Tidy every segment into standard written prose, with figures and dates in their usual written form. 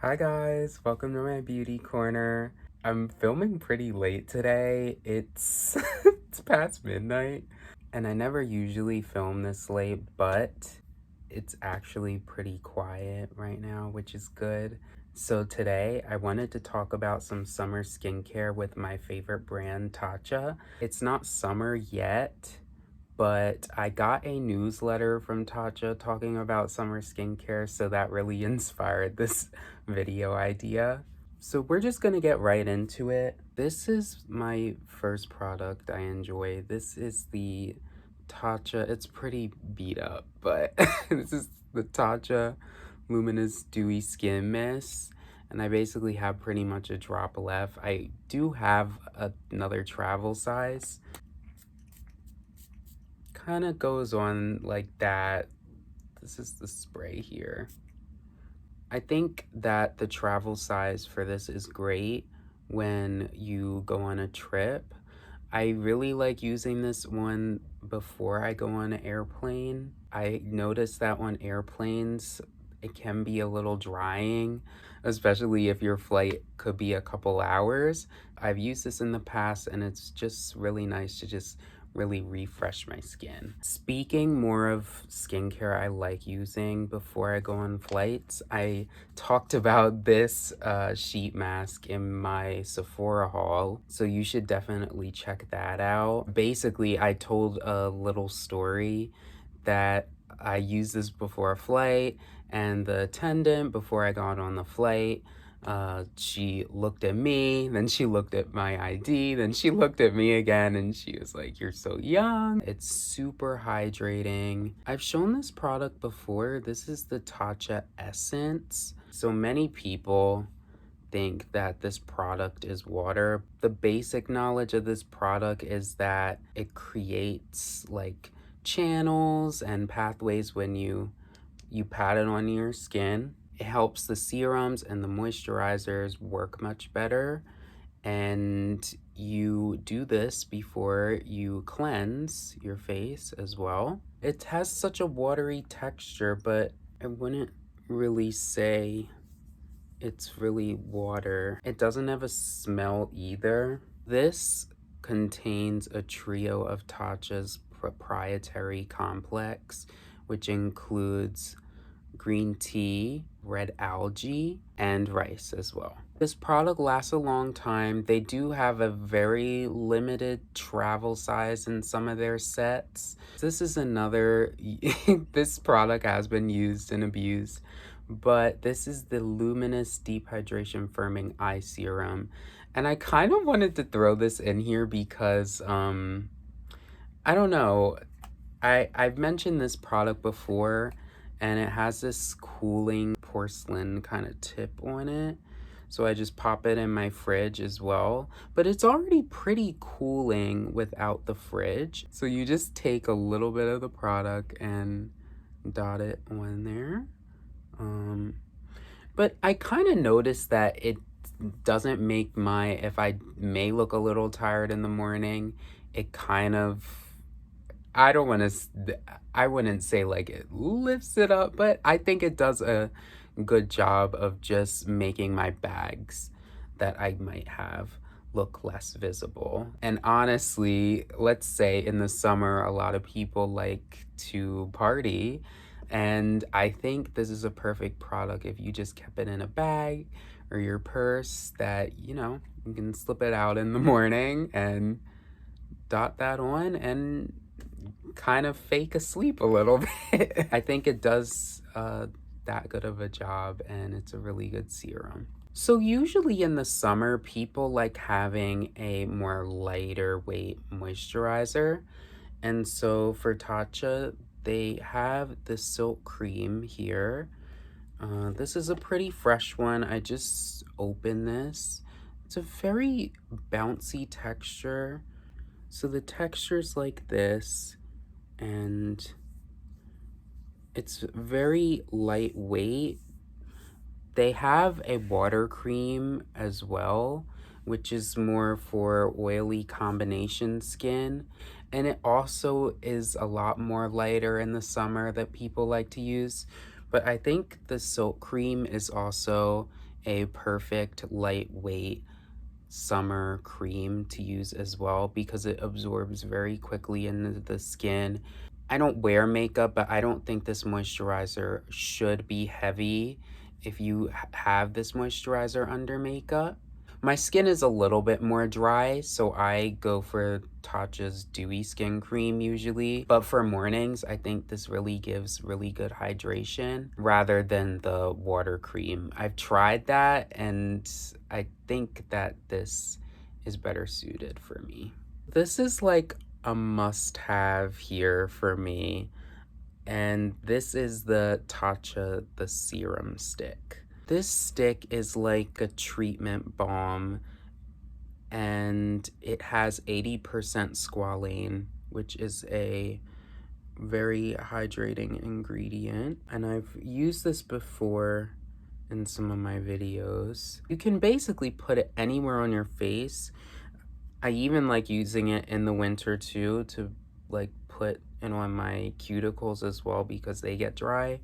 Hi guys, welcome to my beauty corner. I'm filming pretty late today. It's it's past midnight and I never usually film this late, but it's actually pretty quiet right now, which is good. So today I wanted to talk about some summer skincare with my favorite brand, Tatcha. It's not summer yet, but I got a newsletter from Tatcha talking about summer skincare, so that really inspired this video idea. So we're just gonna get right into it. This is my first product I enjoy. This is the Tatcha, it's pretty beat up, but this is the Tatcha Luminous Dewy Skin Mist. And I basically have pretty much a drop left. I do have another travel size, kind of goes on like that. This is the spray here. I think that the travel size for this is great when you go on a trip. I really like using this one before I go on an airplane. I noticed that on airplanes, it can be a little drying, especially if your flight could be a couple hours. I've used this in the past and it's just really nice to just really refresh my skin. Speaking more of skincare I like using before I go on flights, I talked about this sheet mask in my Sephora haul, so you should definitely check that out. Basically, I told a little story that I used this before a flight, and the attendant, before I got on the flight, she looked at me, then she looked at my ID, then she looked at me again, and she was like, "You're so young." It's super hydrating. I've shown this product before. This is the Tatcha Essence. So many people think that this product is water. The basic knowledge of this product is that it creates like channels and pathways when you pat it on your skin. It helps the serums and the moisturizers work much better. And you do this before you cleanse your face as well. It has such a watery texture, but I wouldn't really say it's really water. It doesn't have a smell either. This contains a trio of Tatcha's proprietary complex, which includes green tea, red algae, and rice as well. This product lasts a long time. They do have a very limited travel size in some of their sets. This is another, this product has been used and abused, but this is the Luminous Deep Hydration Firming Eye Serum. And I kind of wanted to throw this in here because, I don't know, I've mentioned this product before, and it has this cooling porcelain kind of tip on it. So I just pop it in my fridge as well. But it's already pretty cooling without the fridge. So you just take a little bit of the product and dot it on there. But I kind of noticed that it doesn't make if I may look a little tired in the morning, it kind of, I wouldn't say like it lifts it up, but I think it does a good job of just making my bags that I might have look less visible. And honestly, let's say in the summer, a lot of people like to party, and I think this is a perfect product if you just kept it in a bag or your purse that, you can slip it out in the morning and dot that on and kind of fake asleep a little bit. I think it does that good of a job, and it's a really good serum. So usually in the summer, people like having a more lighter weight moisturizer. And so for Tatcha, they have the Silk Cream here. This is a pretty fresh one. I just opened this. It's a very bouncy texture. So the texture's like this, and it's very lightweight. They have a water cream as well, which is more for oily combination skin. And it also is a lot more lighter in the summer that people like to use. But I think the Silk Cream is also a perfect lightweight summer cream to use as well because it absorbs very quickly into the skin. I don't wear makeup, but I don't think this moisturizer should be heavy if you have this moisturizer under makeup. My skin is a little bit more dry, so I go for Tatcha's Dewy Skin Cream usually. But for mornings, I think this really gives really good hydration rather than the water cream. I've tried that and I think that this is better suited for me. This is like a must-have here for me, and this is the Tatcha the Serum Stick. This stick is like a treatment balm, and it has 80% squalane, which is a very hydrating ingredient. And I've used this before in some of my videos. You can basically put it anywhere on your face. I even like using it in the winter too, to like put it on my cuticles as well because they get dry.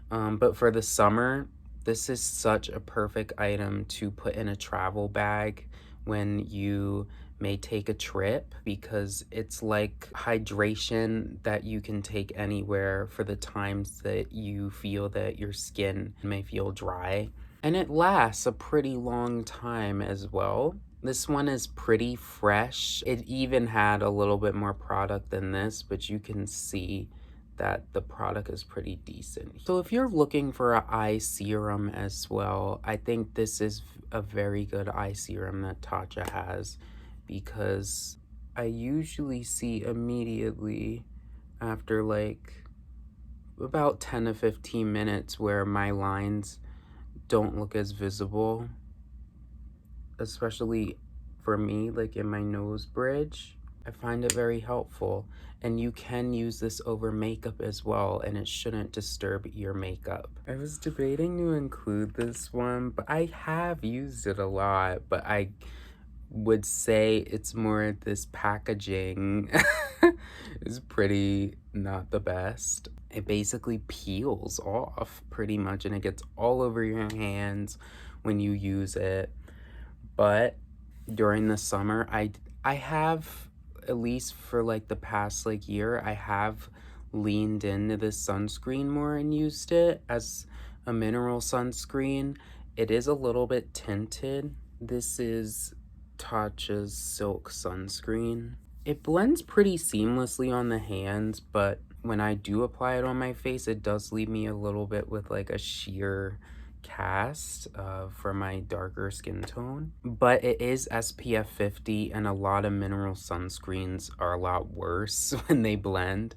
But for the summer, this is such a perfect item to put in a travel bag when you may take a trip, because it's like hydration that you can take anywhere for the times that you feel that your skin may feel dry. And it lasts a pretty long time as well. This one is pretty fresh. It even had a little bit more product than this, but you can see that the product is pretty decent. So if you're looking for an eye serum as well, I think this is a very good eye serum that Tatcha has, because I usually see immediately after like about 10 to 15 minutes where my lines don't look as visible, especially for me, like in my nose bridge. I find it very helpful, and you can use this over makeup as well, and it shouldn't disturb your makeup. I was debating to include this one, but I have used it a lot, but I would say it's more this packaging is pretty not the best. It basically peels off pretty much, and it gets all over your hands when you use it. But during the summer, I have, at least for like the past like year, I have leaned into this sunscreen more and used it as a mineral sunscreen. It is a little bit tinted. This is Tatcha's Silk Sunscreen. It blends pretty seamlessly on the hands, but when I do apply it on my face, it does leave me a little bit with like a sheer cast for my darker skin tone. But it is SPF 50, and a lot of mineral sunscreens are a lot worse when they blend.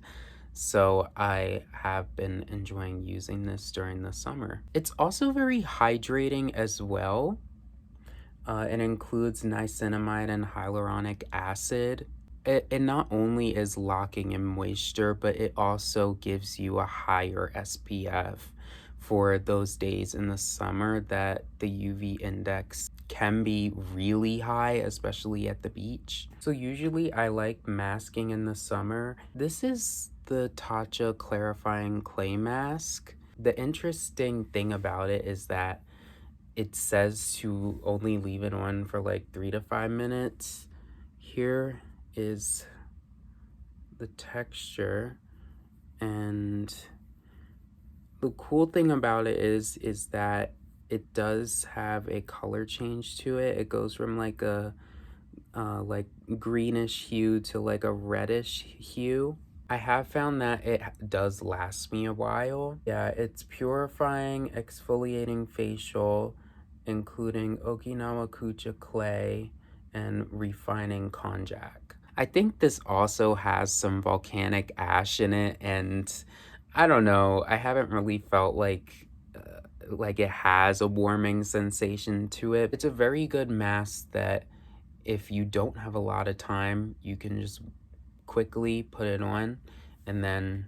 So I have been enjoying using this during the summer. It's also very hydrating as well. It includes niacinamide and hyaluronic acid. It not only is locking in moisture, but it also gives you a higher SPF for those days in the summer that the UV index can be really high, especially at the beach. So usually I like masking in the summer. This is the Tatcha Clarifying Clay Mask. The interesting thing about it is that it says to only leave it on for like 3 to 5 minutes. Here is the texture, and the cool thing about it is that it does have a color change to it. It goes from like a like greenish hue to like a reddish hue. I have found that it does last me a while. Yeah, it's purifying, exfoliating facial, including Okinawa Kucha clay and refining konjac. I think this also has some volcanic ash in it, and I don't know, I haven't really felt like it has a warming sensation to it. It's a very good mask that if you don't have a lot of time, you can just quickly put it on and then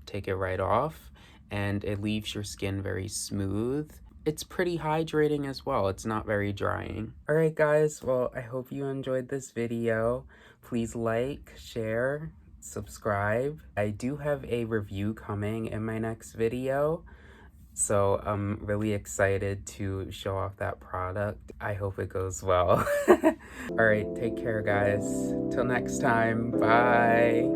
take it right off, and it leaves your skin very smooth. It's pretty hydrating as well. It's not very drying. All right, guys. Well, I hope you enjoyed this video. Please like, share, subscribe. I do have a review coming in my next video, So I'm really excited to show off that product. I hope it goes well. All right, take care, guys. Till next time. Bye.